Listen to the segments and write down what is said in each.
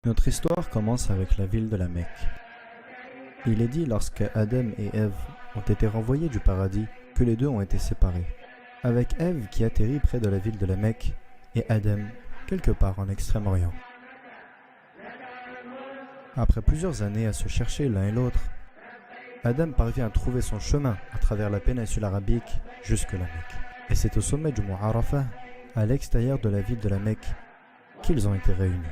Notre histoire commence avec la ville de la Mecque. Il est dit lorsque Adam et Ève ont été renvoyés du paradis que les deux ont été séparés, avec Ève qui atterrit près de la ville de la Mecque et Adam quelque part en Extrême-Orient. Après plusieurs années à se chercher l'un et l'autre, Adam parvient à trouver son chemin à travers la péninsule arabique jusque la Mecque. Et c'est au sommet du mont Arafah, à l'extérieur de la ville de la Mecque, qu'ils ont été réunis.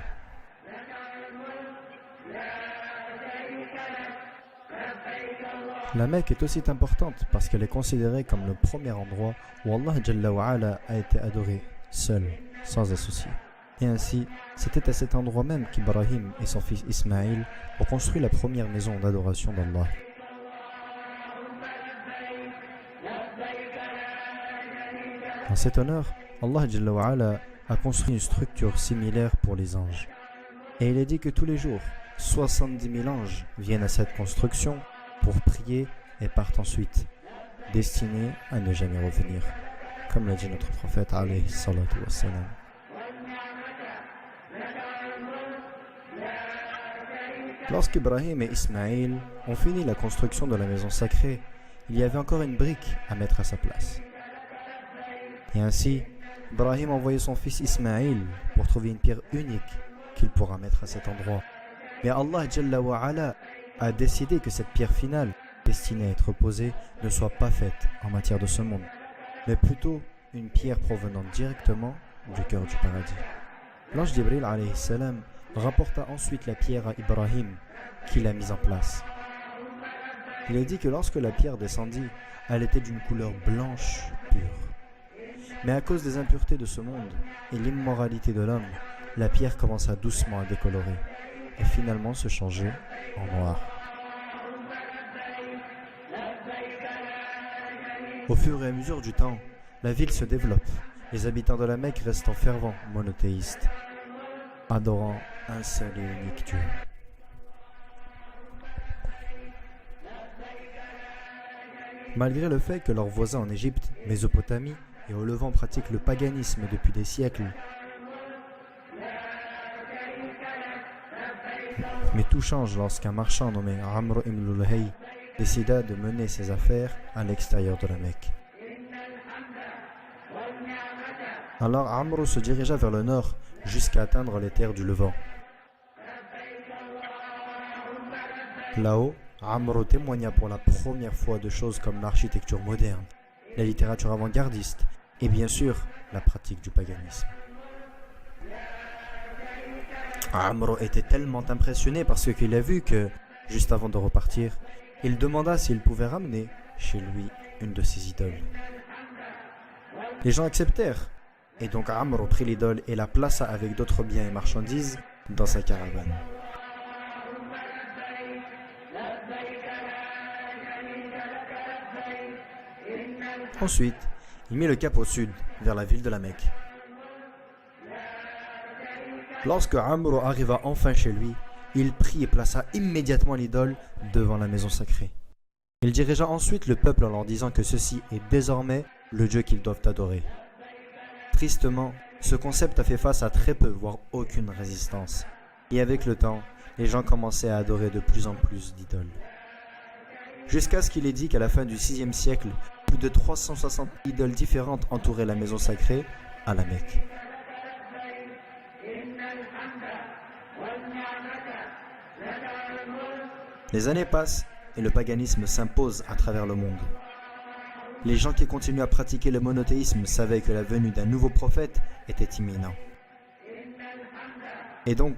La Mecque est aussi importante parce qu'elle est considérée comme le premier endroit où Allah Jalla wa Ala a été adoré, seul, sans associé. Et ainsi, c'était à cet endroit même qu'Ibrahim et son fils Ismaïl ont construit la première maison d'adoration d'Allah. En cet honneur, Allah Jalla wa Ala a construit une structure similaire pour les anges. Et il est dit que tous les jours, 70 000 anges viennent à cette construction pour prier et partent ensuite, destinés à ne jamais revenir, comme l'a dit notre prophète alayhi salatu wassalam. Lorsqu'Ibrahim et Ismaïl ont fini la construction de la maison sacrée, il y avait encore une brique à mettre à sa place. Et ainsi, Ibrahim a envoyé son fils Ismaïl pour trouver une pierre unique qu'il pourra mettre à cet endroit. Mais Allah Jalla wa Ala a décidé que cette pierre finale, destinée à être posée, ne soit pas faite en matière de ce monde, mais plutôt une pierre provenant directement du cœur du paradis. L'ange Jibril alayhi salam rapporta ensuite la pierre à Ibrahim, qui l'a mise en place. Il est dit que lorsque la pierre descendit, elle était d'une couleur blanche pure. Mais à cause des impuretés de ce monde et l'immoralité de l'homme, la pierre commença doucement à décolorer et finalement se changer en noir. Au fur et à mesure du temps, la ville se développe. Les habitants de la Mecque restent fervents monothéistes, adorant un seul et unique Dieu. Malgré le fait que leurs voisins en Égypte, Mésopotamie et au Levant pratiquent le paganisme depuis des siècles, mais tout change lorsqu'un marchand nommé Amr ibn Luhay décida de mener ses affaires à l'extérieur de la Mecque. Alors Amr se dirigea vers le nord jusqu'à atteindre les terres du Levant. Là-haut, Amr témoigna pour la première fois de choses comme l'architecture moderne, la littérature avant-gardiste et bien sûr la pratique du paganisme. Amr était tellement impressionné par ce qu'il a vu que, juste avant de repartir, il demanda s'il pouvait ramener chez lui une de ses idoles. Les gens acceptèrent, et donc Amr prit l'idole et la plaça avec d'autres biens et marchandises dans sa caravane. Ensuite, il mit le cap au sud, vers la ville de la Mecque. Lorsque Amr arriva enfin chez lui, il prit et plaça immédiatement l'idole devant la maison sacrée. Il dirigea ensuite le peuple en leur disant que ceci est désormais le Dieu qu'ils doivent adorer. Tristement, ce concept a fait face à très peu, voire aucune résistance. Et avec le temps, les gens commençaient à adorer de plus en plus d'idoles. Jusqu'à ce qu'il est dit qu'à la fin du VIe siècle, plus de 360 idoles différentes entouraient la maison sacrée à la Mecque. Les années passent et le paganisme s'impose à travers le monde. Les gens qui continuent à pratiquer le monothéisme savaient que la venue d'un nouveau prophète était imminente. Et donc,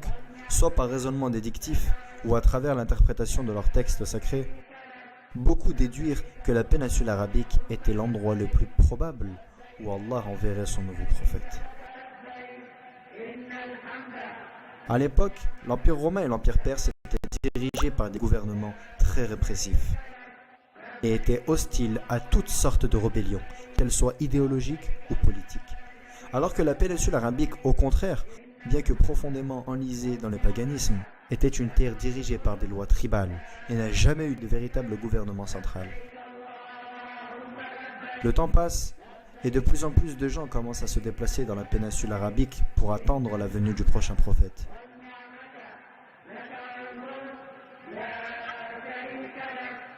soit par raisonnement déductif ou à travers l'interprétation de leurs textes sacrés, beaucoup déduirent que la péninsule arabique était l'endroit le plus probable où Allah enverrait son nouveau prophète. À l'époque, l'Empire romain et l'Empire perse étaient dirigés par des gouvernements très répressifs et étaient hostiles à toutes sortes de rébellions, qu'elles soient idéologiques ou politiques. Alors que la péninsule arabique, au contraire, bien que profondément enlisée dans le paganisme, était une terre dirigée par des lois tribales et n'a jamais eu de véritable gouvernement central. Le temps passe et de plus en plus de gens commencent à se déplacer dans la péninsule arabique pour attendre la venue du prochain prophète.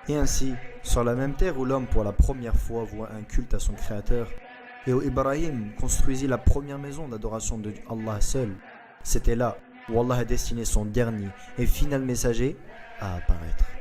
Et ainsi, sur la même terre où l'homme pour la première fois voit un culte à son créateur, et où Ibrahim construisit la première maison d'adoration de Allah seul, c'était là où Allah a destiné son dernier et final messager à apparaître.